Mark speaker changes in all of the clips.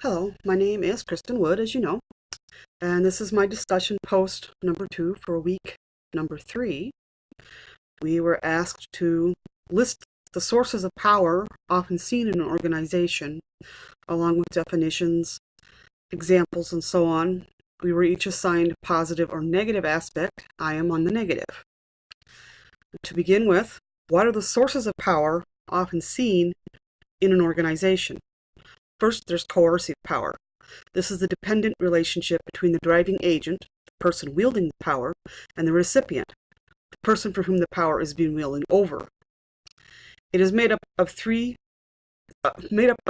Speaker 1: Hello, my name is Kristen Wood, as you know, and this is my discussion post number 2 for week number 3. We were asked to list the sources of power often seen in an organization, along with definitions, examples, and so on. We were each assigned a positive or negative aspect. I am on the negative. To begin with, what are the sources of power often seen in an organization? First, there's coercive power. This is the dependent relationship between the driving agent, the person wielding the power, and the recipient, the person for whom the power is being wielded over. It is made up of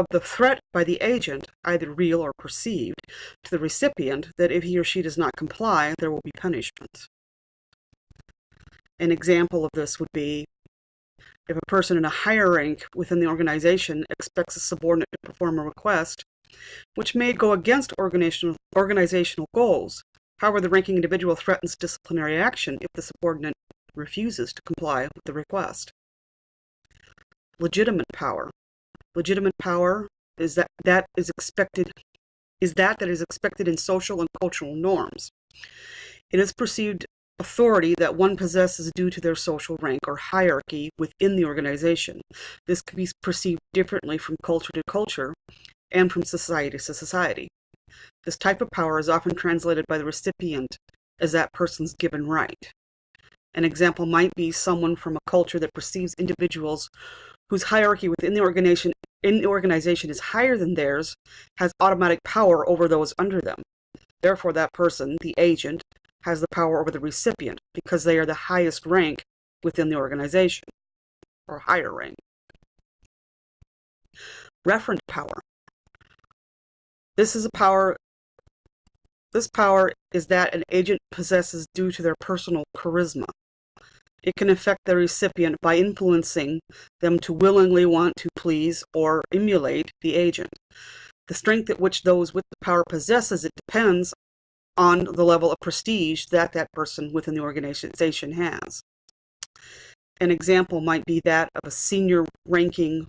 Speaker 1: the threat by the agent, either real or perceived, to the recipient that if he or she does not comply, there will be punishment. An example of this would be if a person in a higher rank within the organization expects a subordinate to perform a request, which may go against organizational goals. However, the ranking individual threatens disciplinary action if the subordinate refuses to comply with the request. Legitimate power. Legitimate power is that is expected in social and cultural norms. It is perceived authority that one possesses due to their social rank or hierarchy within the organization. This can be perceived differently from culture to culture and from society to society. This type of power is often translated by the recipient as that person's given right. An example might be someone from a culture that perceives individuals whose hierarchy within the organization is higher than theirs has automatic power over those under them. Therefore, that person, the agent, has the power over the recipient because they are the highest rank within the organization, or higher rank. Referent power. This power is that an agent possesses due to their personal charisma. It can affect the recipient by influencing them to willingly want to please or emulate the agent. The strength at which those with the power possesses it depends on the level of prestige that person within the organization has. An example might be that of a senior ranking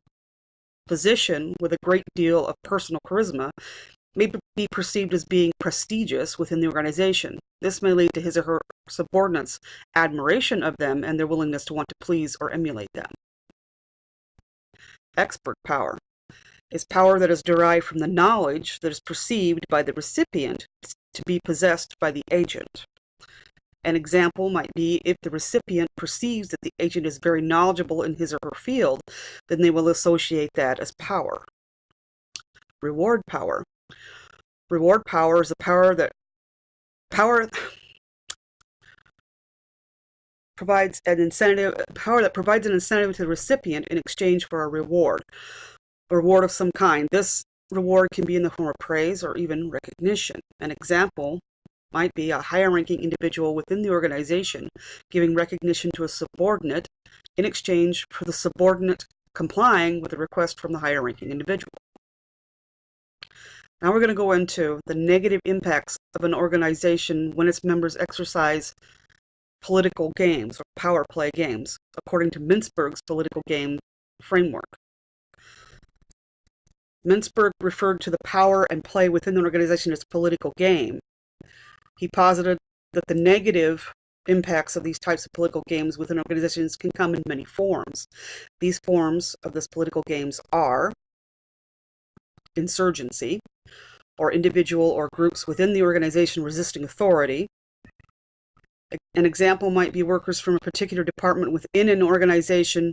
Speaker 1: position with a great deal of personal charisma may be perceived as being prestigious within the organization. This may lead to his or her subordinates' admiration of them and their willingness to want to please or emulate them. Expert power is power that is derived from the knowledge that is perceived by the recipient to be possessed by the agent. An example might be if the recipient perceives that the agent is very knowledgeable in his or her field, then they will associate that as power. Reward power. Reward power is a power that provides an incentive to the recipient in exchange for a reward of some kind. This reward can be in the form of praise or even recognition. An example might be a higher-ranking individual within the organization giving recognition to a subordinate in exchange for the subordinate complying with a request from the higher-ranking individual. Now we're going to go into the negative impacts of an organization when its members exercise political games or power play games, according to Mintzberg's political game framework. Mintzberg referred to the power and play within the organization as political game. He posited that the negative impacts of these types of political games within organizations can come in many forms. These forms of this political games are insurgency, or individual or groups within the organization resisting authority. An example might be workers from a particular department within an organization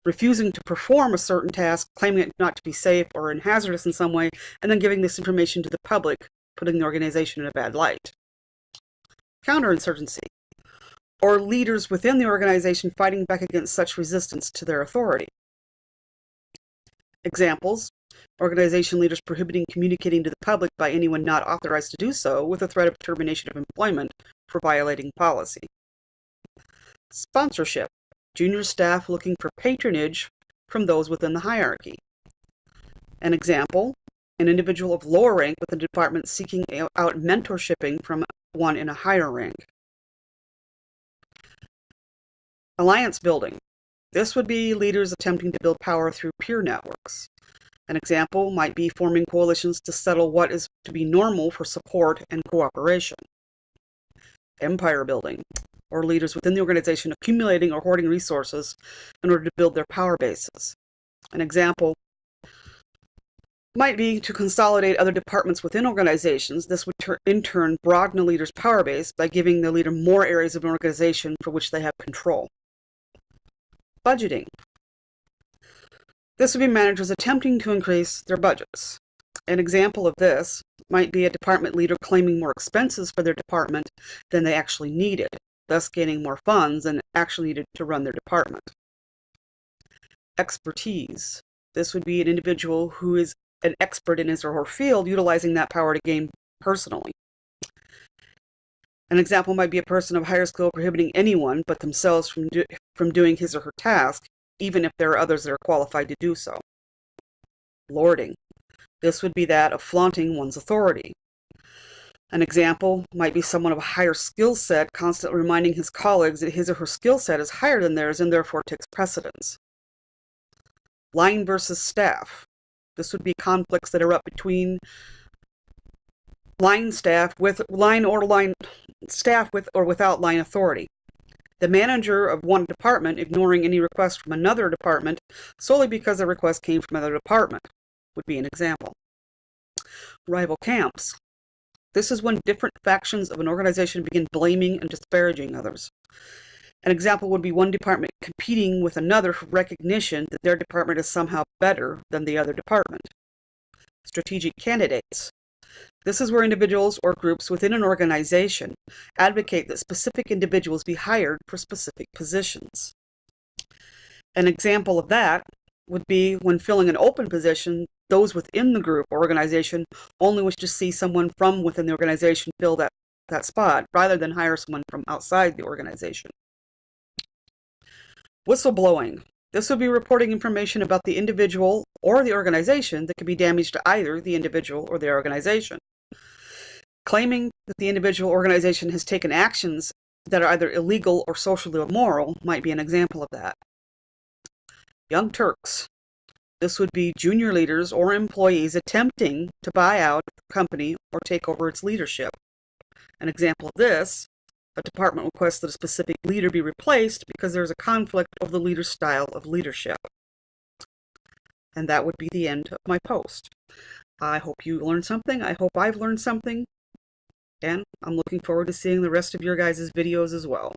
Speaker 1: refusing to perform a certain task, claiming it not to be safe or hazardous in some way, and then giving this information to the public, putting the organization in a bad light. Counterinsurgency, or leaders within the organization fighting back against such resistance to their authority. Examples: organization leaders prohibiting communicating to the public by anyone not authorized to do so, with a threat of termination of employment for violating policy. Sponsorship, junior staff looking for patronage from those within the hierarchy. An example, an individual of lower rank within the department seeking out mentorshiping from one in a higher rank. Alliance building. This would be leaders attempting to build power through peer networks. An example might be forming coalitions to settle what is to be normal for support and cooperation. Empire building, or leaders within the organization accumulating or hoarding resources in order to build their power bases. An example might be to consolidate other departments within organizations. This would in turn broaden a leader's power base by giving the leader more areas of an organization for which they have control. Budgeting. This would be managers attempting to increase their budgets. An example of this might be a department leader claiming more expenses for their department than they actually needed, thus gaining more funds than actually needed to run their department. Expertise. This would be an individual who is an expert in his or her field, utilizing that power to gain personally. An example might be a person of higher skill prohibiting anyone but themselves from doing his or her task, even if there are others that are qualified to do so. Lording. This would be that of flaunting one's authority. An example might be someone of a higher skill set constantly reminding his colleagues that his or her skill set is higher than theirs and therefore takes precedence. Line versus staff. This would be conflicts that erupt between line staff with or without line authority. The manager of one department ignoring any request from another department solely because the request came from another department would be an example. Rival camps. This is when different factions of an organization begin blaming and disparaging others. An example would be one department competing with another for recognition that their department is somehow better than the other department. Strategic candidates. This is where individuals or groups within an organization advocate that specific individuals be hired for specific positions. An example of that would be when filling an open position, those within the group or organization only wish to see someone from within the organization fill that spot, rather than hire someone from outside the organization. Whistleblowing. This would be reporting information about the individual or the organization that could be damaged to either the individual or the organization. Claiming that the individual organization has taken actions that are either illegal or socially immoral might be an example of that. Young Turks. This would be junior leaders or employees attempting to buy out the company or take over its leadership. An example of this, a department requests that a specific leader be replaced because there is a conflict of the leader's style of leadership. And that would be the end of my post. I hope you learned something. I hope I've learned something. And I'm looking forward to seeing the rest of your guys' videos as well.